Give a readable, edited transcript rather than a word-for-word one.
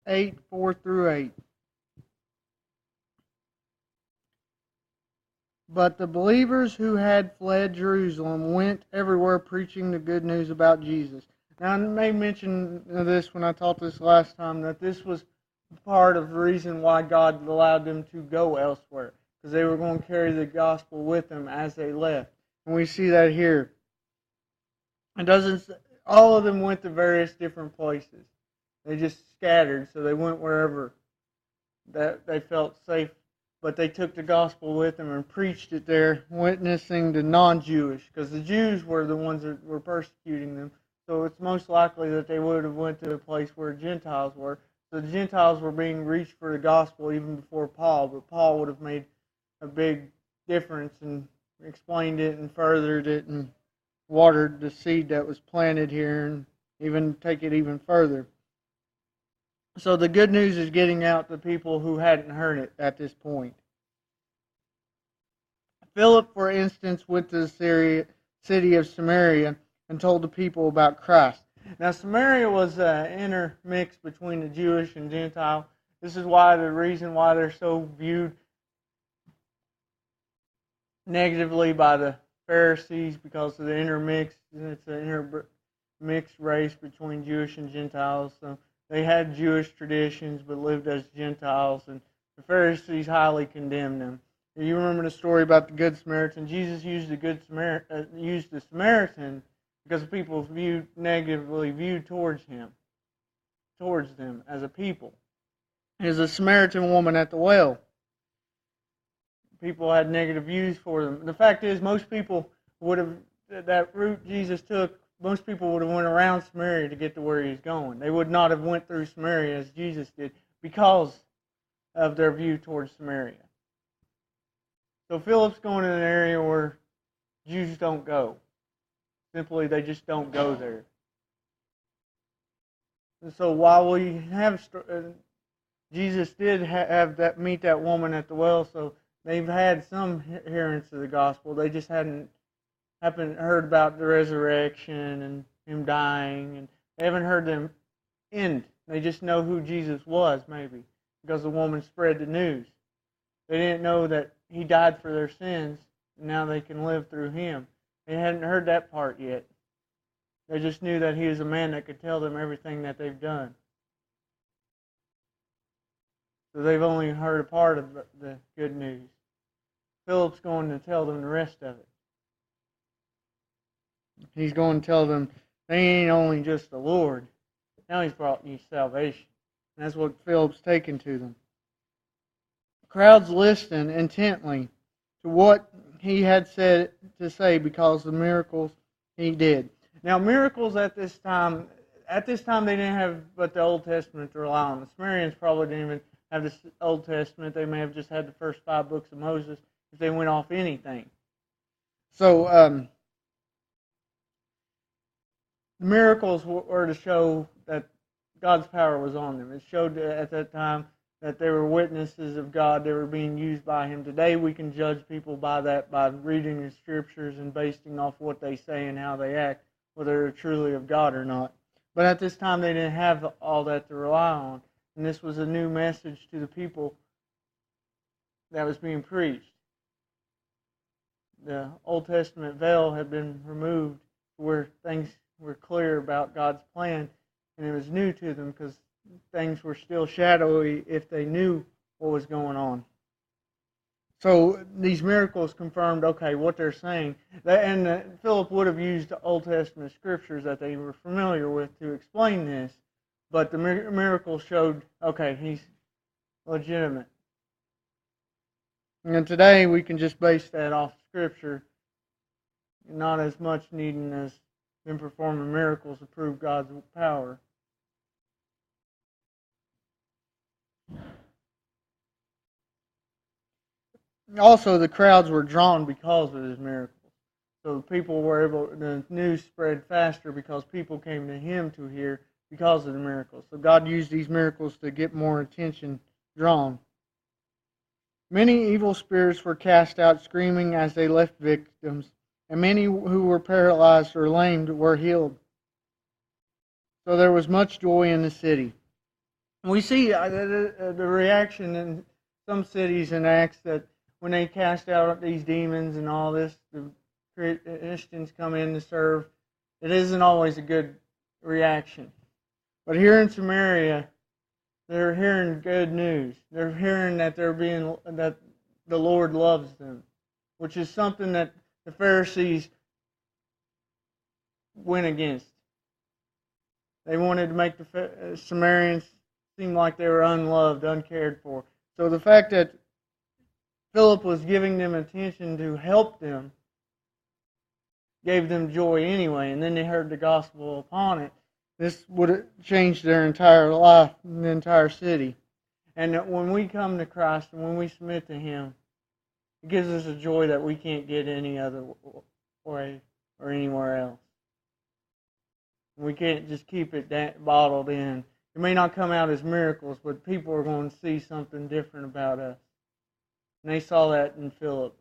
8, 4 through 8. But the believers who had fled Jerusalem went everywhere preaching the good news about Jesus. Now, I made mention of this when I taught this last time, that this was part of the reason why God allowed them to go elsewhere, because they were going to carry the gospel with them as they left. And we see that here. It doesn't. All of them went to various different places. They just scattered, so they went wherever that they felt safe. But they took the gospel with them and preached it there, witnessing to non-Jewish, because the Jews were the ones that were persecuting them. So it's most likely that they would have went to a place where Gentiles were. So the Gentiles were being reached for the gospel even before Paul, but Paul would have made a big difference and explained it and furthered it and watered the seed that was planted here and even take it even further. So the good news is getting out to people who hadn't heard it at this point. Philip, for instance, went to the city of Samaria and told the people about Christ. Now, Samaria was an intermix between the Jewish and Gentile. This is the reason why they're so viewed negatively by the Pharisees, because of the intermix. It's an intermixed race between Jewish and Gentiles. So they had Jewish traditions but lived as Gentiles, and the Pharisees highly condemned them. You remember the story about the Good Samaritan? Jesus used the Samaritan because people negatively viewed towards them as a people. There's a Samaritan woman at the well. People had negative views for them. The fact is, most people would have, that route Jesus took, most people would have went around Samaria to get to where he was going. They would not have went through Samaria as Jesus did because of their view towards Samaria. So Philip's going in an area where Jews don't go. Simply, they just don't go there. And so while we have, Jesus did meet that woman at the well, so they've had some adherence to the gospel. They just haven't heard about the resurrection and him dying, and they haven't heard them end. They just know who Jesus was, maybe, because the woman spread the news. They didn't know that he died for their sins, and now they can live through him. They hadn't heard that part yet. They just knew that he was a man that could tell them everything that they've done. So they've only heard a part of the good news. Philip's going to tell them the rest of it. He's going to tell them they ain't only just the Lord. Now he's brought you salvation. And that's what Philip's taken to them. Crowds listened intently to what he had said to say because of the miracles he did. Now, miracles at this time they didn't have but the Old Testament to rely on. The Sumerians probably didn't even have the Old Testament. They may have just had the first 5 books of Moses if they went off anything. So, the miracles were to show that God's power was on them. It showed at that time that they were witnesses of God. They were being used by him. Today we can judge people by that, by reading the scriptures and basing off what they say and how they act, whether they're truly of God or not. But at this time they didn't have all that to rely on. And this was a new message to the people that was being preached. The Old Testament veil had been removed where things were clear about God's plan, and it was new to them because things were still shadowy if they knew what was going on. So these miracles confirmed, okay, what they're saying. And Philip would have used the Old Testament scriptures that they were familiar with to explain this, but the miracles showed, okay, he's legitimate. And today we can just base that off scripture, not as much needing as them performing miracles to prove God's power. Also, the crowds were drawn because of his miracles. So the news spread faster because people came to him to hear because of the miracles. So God used these miracles to get more attention drawn. Many evil spirits were cast out screaming as they left victims, and many who were paralyzed or lamed were healed. So there was much joy in the city. We see the reaction in some cities in Acts that when they cast out these demons and all this, the Christians come in to serve. It isn't always a good reaction. But here in Samaria, they're hearing good news. They're hearing that that the Lord loves them, which is something that the Pharisees went against. They wanted to make the Samaritans seem like they were unloved, uncared for. So the fact that Philip was giving them attention to help them gave them joy anyway, and then they heard the gospel upon it. This would have changed their entire life, the entire city. And that when we come to Christ and when we submit to Him, it gives us a joy that we can't get any other way or anywhere else. We can't just keep it bottled in. It may not come out as miracles, but people are going to see something different about us. And they saw that in Philip.